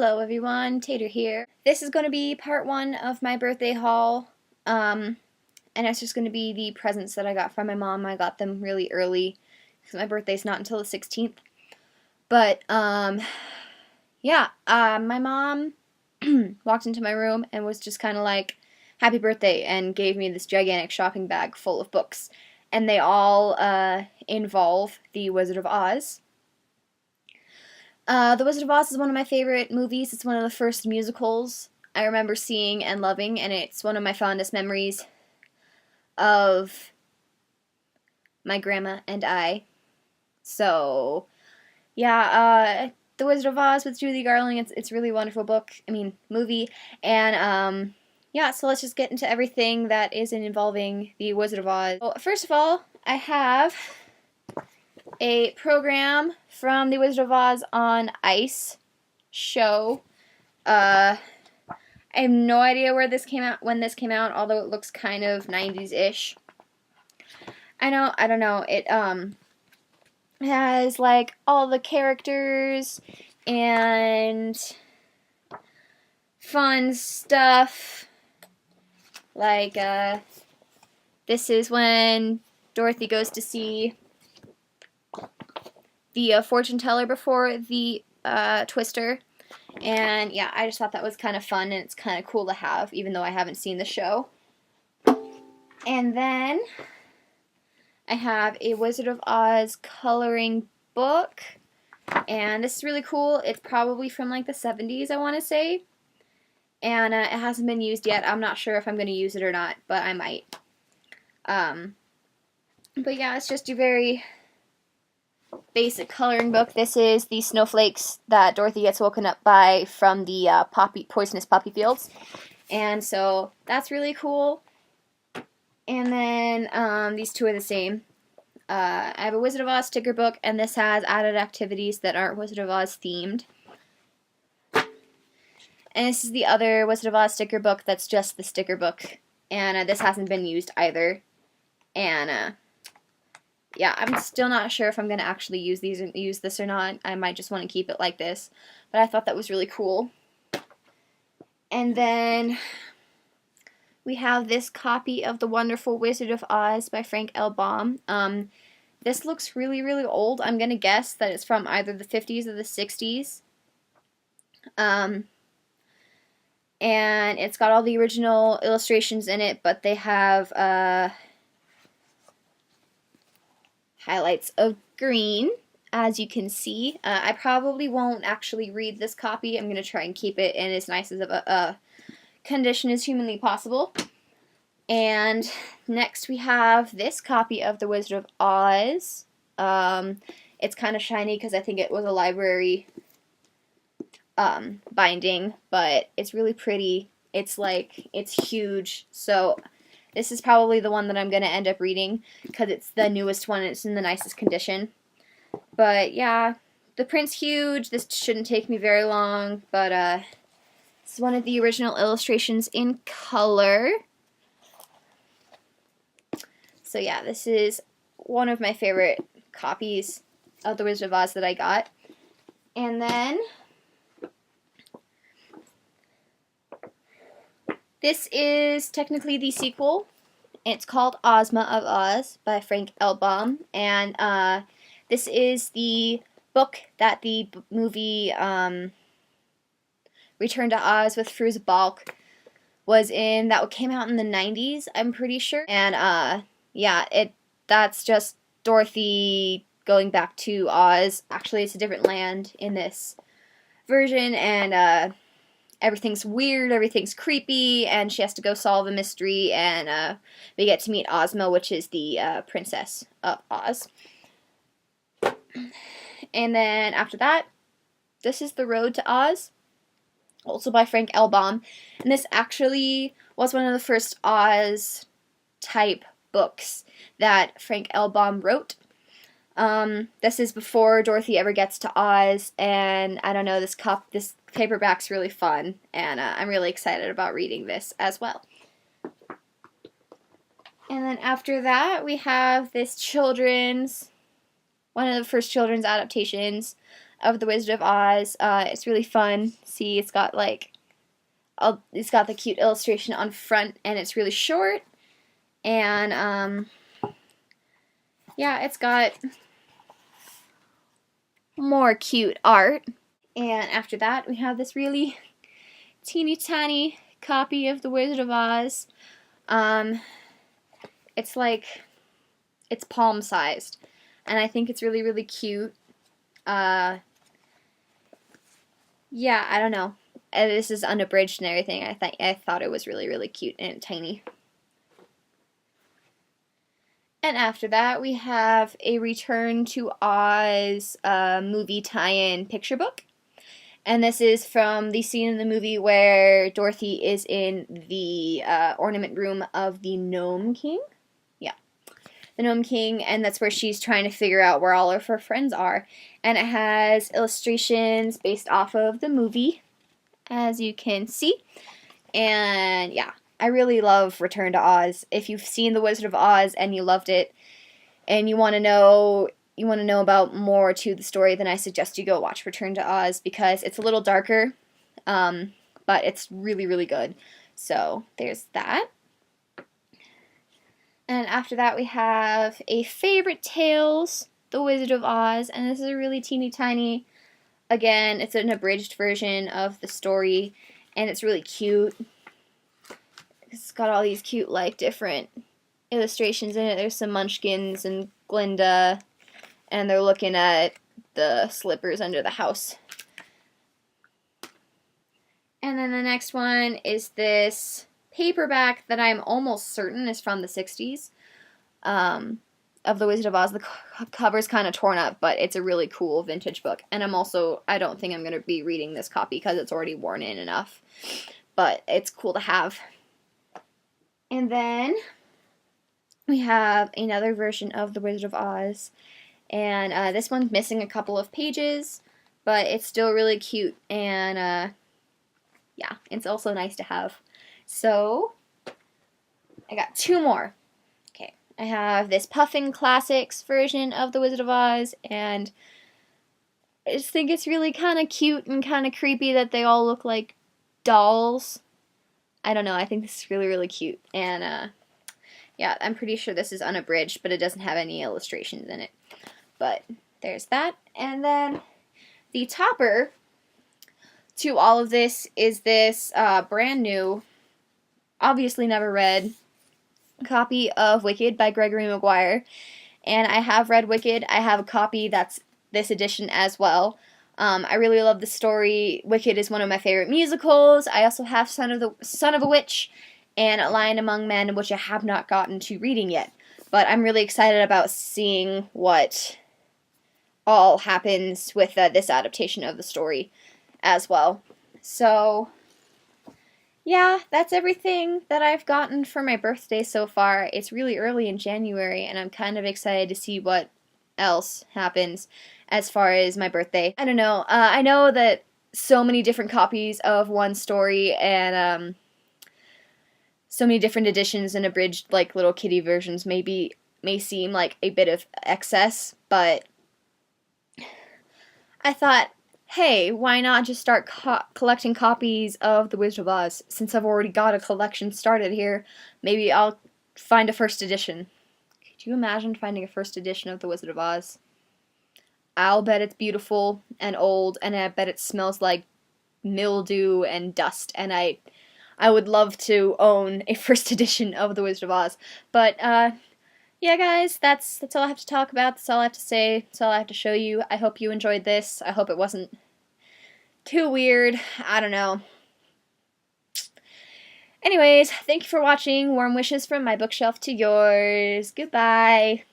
Hello everyone, Tater here. This is going to be part one of my birthday haul, and it's just going to be the presents that I got from my mom. I got them really early, because my birthday's not until the 16th. But, yeah, my mom walked into my room and was just kind of like, happy birthday, and gave me this gigantic shopping bag full of books. And they all involve The Wizard of Oz. The Wizard of Oz is one of my favorite movies. It's one of the first musicals I remember seeing and loving, and it's one of my fondest memories of my grandma and I. So, yeah, The Wizard of Oz with Judy Garland, it's a really wonderful movie, and, yeah, so let's just get into everything that is involving The Wizard of Oz. Well, first of all, I have a program from The Wizard of Oz on Ice show. I have no idea when this came out, although it looks kind of 90s-ish. I don't know. It has like all the characters and fun stuff. Like this is when Dorothy goes to see the fortune teller before the Twister, and yeah, I just thought that was kind of fun, and it's kind of cool to have, even though I haven't seen the show. And then I have a Wizard of Oz coloring book, and this is really cool. It's probably from like the 70s, I want to say, and it hasn't been used yet. I'm not sure if I'm going to use it or not, but I might. But yeah, it's just a very basic coloring book. This is the snowflakes that Dorothy gets woken up by from the poisonous poppy fields, and so that's really cool. And then these two are the same. I have a Wizard of Oz sticker book, and this has added activities that aren't Wizard of Oz themed. And this is the other Wizard of Oz sticker book that's just the sticker book, and this hasn't been used either. And yeah, I'm still not sure if I'm going to actually use this or not. I might just want to keep it like this, but I thought that was really cool. And then we have this copy of The Wonderful Wizard of Oz by Frank L. Baum. This looks really, really old. I'm going to guess that it's from either the 50s or the 60s. And it's got all the original illustrations in it, but they have highlights of green, as you can see. I probably won't actually read this copy. I'm going to try and keep it in as nice as a condition as humanly possible. And next we have this copy of The Wizard of Oz. It's kind of shiny because I think it was a library binding, but it's really pretty. It's huge, so this is probably the one that I'm going to end up reading because it's the newest one and it's in the nicest condition. But yeah, the print's huge. This shouldn't take me very long, but it's one of the original illustrations in color. So yeah, this is one of my favorite copies of The Wizard of Oz that I got. And then this is technically the sequel. It's called Ozma of Oz by Frank L. Baum, and this is the book that the movie Return to Oz with Fruza Balk was in. That came out in the 90s, I'm pretty sure. And yeah, that's just Dorothy going back to Oz. Actually, it's a different land in this version, and everything's weird, everything's creepy, and she has to go solve a mystery, and we get to meet Ozma, which is the princess of Oz. And then after that, this is The Road to Oz, also by Frank L. Baum, and this actually was one of the first Oz-type books that Frank L. Baum wrote. This is before Dorothy ever gets to Oz, and I don't know, this paperback's really fun, and I'm really excited about reading this as well. And then after that, we have this one of the first children's adaptations of The Wizard of Oz. It's really fun. See, it's got like, it's got the cute illustration on front, and it's really short. And yeah, it's got more cute art. And after that, we have this really teeny tiny copy of The Wizard of Oz. It's like, it's palm sized, and I think it's really, really cute. Yeah, I don't know. This is unabridged and everything. I thought it was really, really cute and tiny. And after that, we have a Return to Oz movie tie-in picture book. And this is from the scene in the movie where Dorothy is in the ornament room of the Gnome King. Yeah, the Gnome King, and that's where she's trying to figure out where all of her friends are. And it has illustrations based off of the movie, as you can see. And yeah, I really love Return to Oz. If you've seen The Wizard of Oz and you loved it, and you want to know about more to the story, then I suggest you go watch Return to Oz, because it's a little darker, but it's really, really good. So there's that. And after that, we have a Favorite Tales, The Wizard of Oz, and this is a really teeny tiny, again, it's an abridged version of the story, and it's really cute. It's got all these cute, like, different illustrations in it. There's some munchkins and Glinda, and they're looking at the slippers under the house. And then the next one is this paperback that I'm almost certain is from the 60s, of The Wizard of Oz. The cover's kind of torn up, but it's a really cool vintage book. And I don't think I'm going to be reading this copy because it's already worn in enough. But it's cool to have. And then we have another version of The Wizard of Oz. And this one's missing a couple of pages, but it's still really cute, and yeah, it's also nice to have. So, I got two more. Okay, I have this Puffin Classics version of The Wizard of Oz, and I just think it's really kind of cute and kind of creepy that they all look like dolls. I don't know, I think this is really, really cute, and yeah, I'm pretty sure this is unabridged, but it doesn't have any illustrations in it. But there's that. And then the topper to all of this is this brand new, obviously never read, copy of Wicked by Gregory Maguire. And I have read Wicked. I have a copy that's this edition as well. I really love the story. Wicked is one of my favorite musicals. I also have Son of a Witch and A Lion Among Men, which I have not gotten to reading yet. But I'm really excited about seeing what all happens with this adaptation of the story as well. So, yeah, that's everything that I've gotten for my birthday so far. It's really early in January, and I'm kind of excited to see what else happens as far as my birthday. I don't know. I know that so many different copies of one story and so many different editions and abridged, like, little kiddie versions may seem like a bit of excess, but I thought, hey, why not just start collecting copies of The Wizard of Oz? Since I've already got a collection started here, maybe I'll find a first edition. Could you imagine finding a first edition of The Wizard of Oz? I'll bet it's beautiful and old, and I bet it smells like mildew and dust, and I would love to own a first edition of The Wizard of Oz. But, yeah, guys, that's all I have to talk about. That's all I have to say. That's all I have to show you. I hope you enjoyed this. I hope it wasn't too weird. I don't know. Anyways, thank you for watching. Warm wishes from my bookshelf to yours. Goodbye.